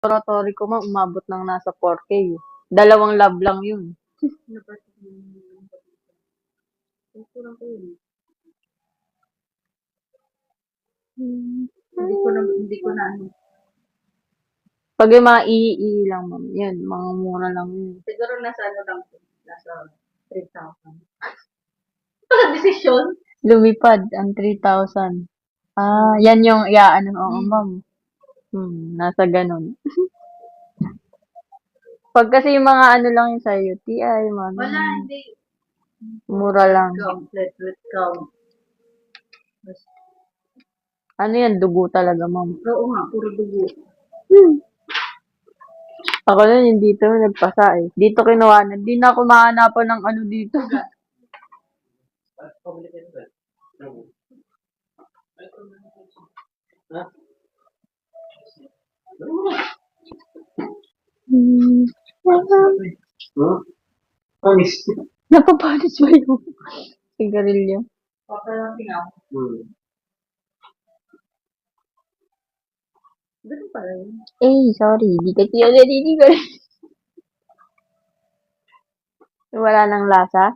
Laboratory ko umabot ng nasa 4K. Dalawang lab lang yun. Hindi ko na ano. Pag yung mga ii lang, ma'am, yan, mga mura lang yun. Siguro nasa ano lang po. Nasa 3,000. Desisyon? Lumipad ang 3,000. Ah, yan yung, ano, oo, ma'am. Nasa ganun. Pag kasi yung mga ano lang yung sa UTI, mga Wala, ganun, hindi. mura lang. Platelet count. Ano yan, dugo talaga, ma'am. Oo nga, puro dugo. Ako nun, yung dito, nagpasa eh. Dito kinuha na. Di na ako mahanapan ng ano dito. Hmm. Napapanis ba yung sigarilyo? Papalating ako. Ganun pala yun. Eh, sorry. Di kasi yun naliligo. Wala nang lasa?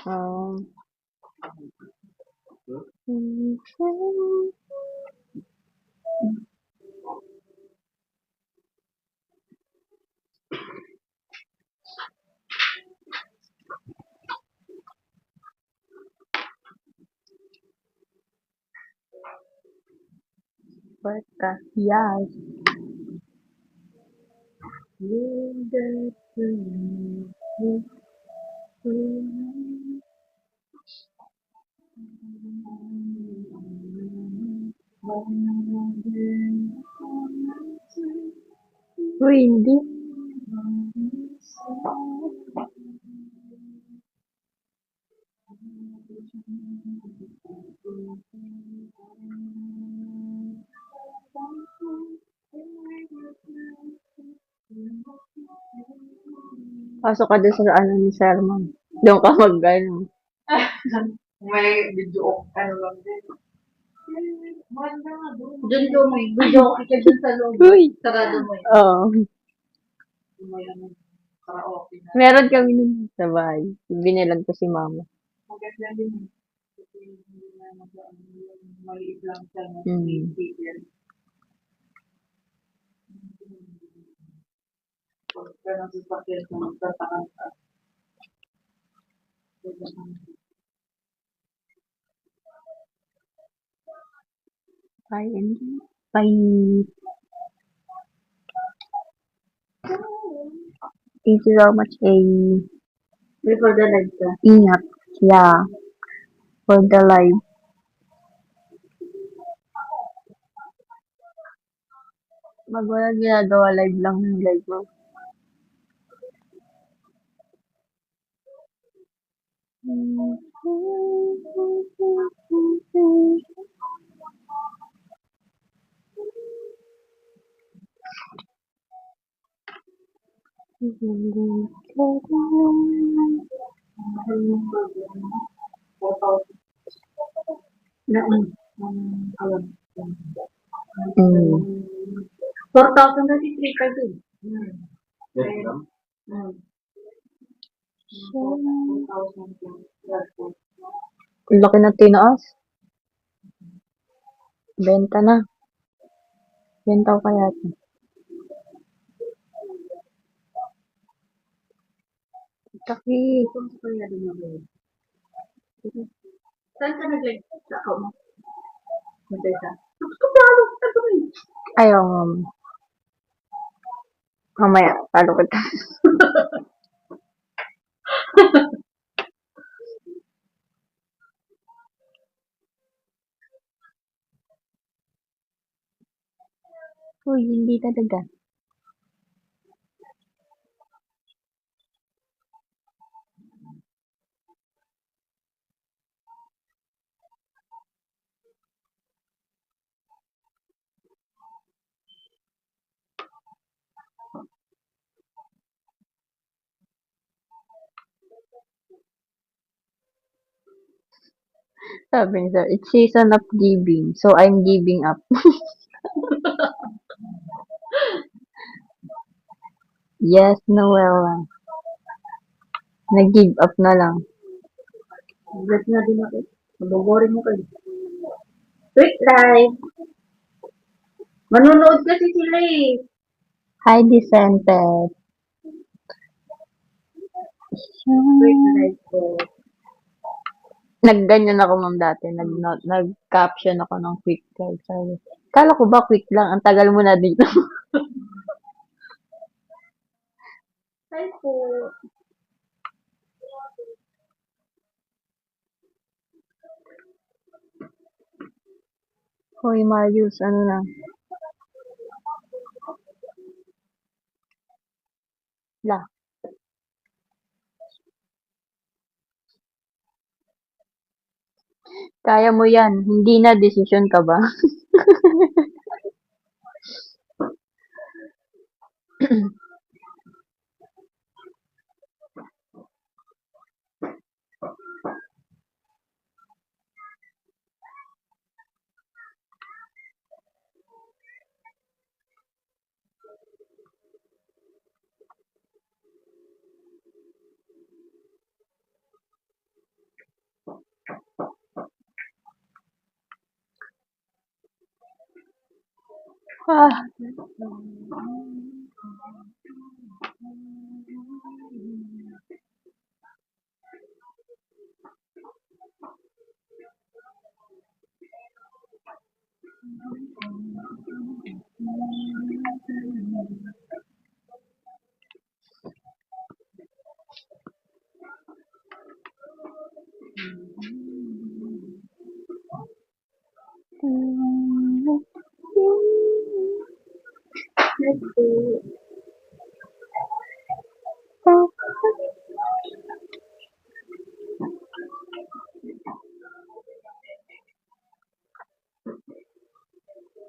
Um, Basta, yes. Uy, hindi. Pasok ka dun sa ano ni Sir, ma'am. Doon ka ano. May video ano lang din. Doon ko may video ka dun sa loob. Uy! Sarado mo yun. Oo. May ano, karaoke na. Meron kami nun sa bahay. Binilag ko si mama. Maganda din. Kasi hindi na maliit lang siya. Hmm. Pagka nasasakyan sa magtatakan ka. Bye, Angie. Bye. Thank you so much, A. Before the live ka. Ingat. Yeah. For the live. Wala ginagawa, live lang yung live mo. Alam. Mm. 4,033 ka din. Ang laki na tinaas. Benta na. Benta ko kaya ito. Taki. Saan ka nag-live? Sa ako mo? Mag-isa? Ayaw, mamaya, talo kita. Uy, hindi talaga. Sabi niya, it's season of giving, so I'm giving up. Yes, Noella. Nag-give up na lang. Bless na din ako. Maboboring mo kayo. Quick live. Manunood kasi sila eh. Hi, Decented. Quick live ko. Nagganyan ako, ma'am, dati. Nag-caption ako ng quick live. Sabi, kala ko ba quick lang? Ang tagal mo na dito. Hi po. Hoy, Marius, ano na? La. Kaya mo yan. Hindi na, decision ka ba? Ah, Hi po.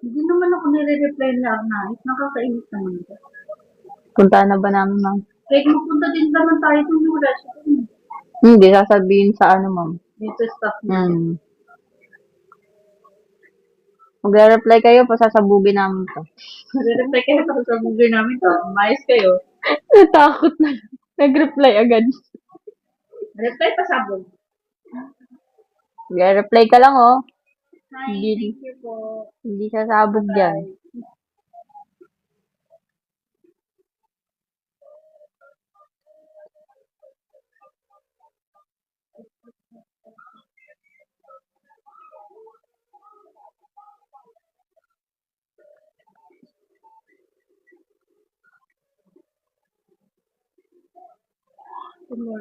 Hindi naman ako nire-reply lang na. Nakakainis naman ito. punta na ba namin, ma'am? Kahit mapunta din naman tayo kung wala siya. Hindi, sasabihin sa ano, ma'am. Dito staff na. Magre-reply kayo, pasasabugin namin to. Nire-reply kayo sa sabugay namin to. Umayos kayo. Natakot na. Nag-reply agad. Reply pa sabog. Magre-reply ka lang, oh. Hi, Hindi, thank you po. hindi sasabog dyan. Bye.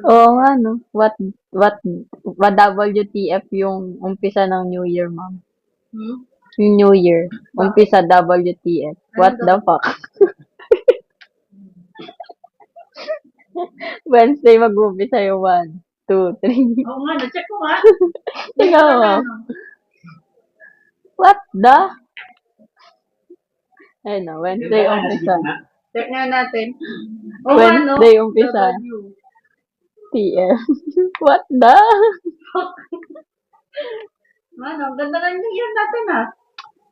Oo nga, no. What WTF yung umpisa ng New Year, ma'am? Hmm? Yung New Year. Umpisa WTF. What the fuck? Wednesday mag-umpisa yung 1, 2, 3. Oo nga, na-check ko nga. Tingnan mo. Ano? What the? Ayun na, Wednesday umpisa. Check nga natin. Oo nga, no? Wednesday umpisa. W. TF. What the? Ano, ganda na yung year natin ah.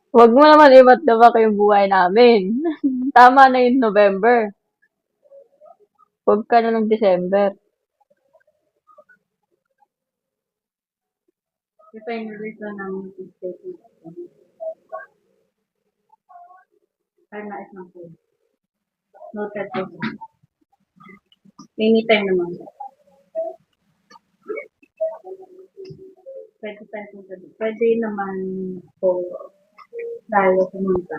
Huwag mo naman iba't the fuck yung buhay namin. Tama na yung November. Huwag ka na ng December. I-finalize lang namin yung statement. Ay, nais lang po. Noted po. Anytime naman. Pwede tayo punta doon. Pwede naman po tayo pumunta.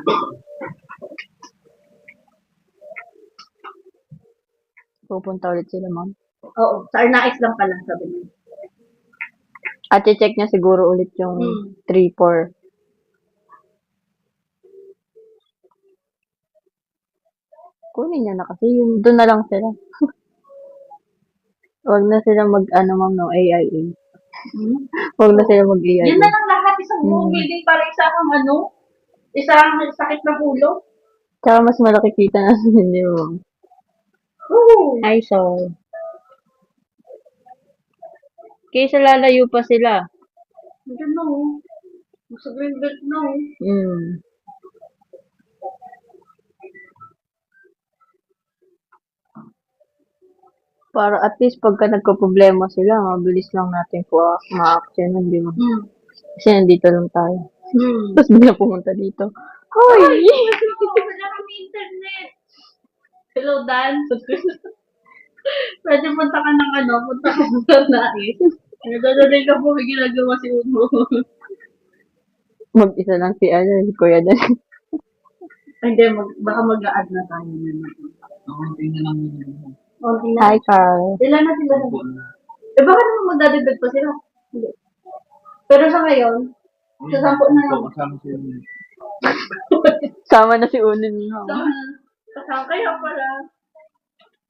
Pupunta ulit sila, ma'am. Oo, sa Arnais lang pala, sabi niya. At check niya siguro ulit yung 3-4. Kunin niya na kasi. Yun, doon na lang sila. Huwag na sila mag-ano, ma'am, no, AIA. Huwag na sila mag-AIA. Yun na lang lahat, isang buong building para isang ano, isang sakit ng ulo. Tsaka mas malaki kita na hindi mo. Oo. Ay, so. Kaysa lalayo pa sila. Hindi no. Sa green belt no. Mm. Para at least pagka nagka-problema sila, mabilis lang natin po ma-action, di ba? Kasi nandito lang tayo. Tapos bigla pumunta dito. Hoy! Wala kami internet. Hello, Dan. Pwede punta ka ng punta ka ng nais. Nagdadaling ka po, may ginagawa si Uno. Mag-isa lang si Kuya Dan. Hindi, baka mag-a-add na tayo na. Konti na lang yun. Konti na. Hi, Carl. Ilan na sila? Baka naman magdadagdag pa sila. Hindi. Pero sa ngayon, sa 10 na lang. Kasama siya yun. Sama na si Unin mo. Kasama kaya para.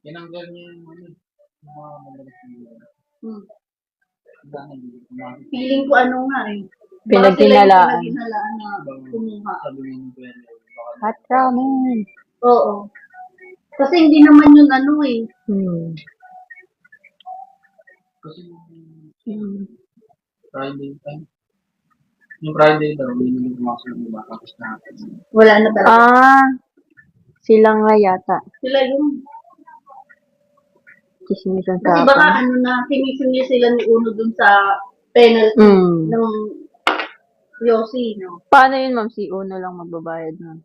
Tinanggal niya yung mga malagas na yun. Dahil kumakas. Feeling ko nga eh. Pinaghinalaan. Pinaghinalaan na kumuha. Sabi niya yung pwede. Hot ramen. Oo. Kasi hindi naman yun eh. Kasi Friday time. Yung Friday daw, hindi naman pumasok yung iba. Tapos na. Wala na talaga. Sila nga yata. Sila yun. Chismisan Kasi sa baka sinisingli sila ni Uno dun sa penalty ng Yossi, no? Paano yun, ma'am? Si Uno lang magbabayad nun.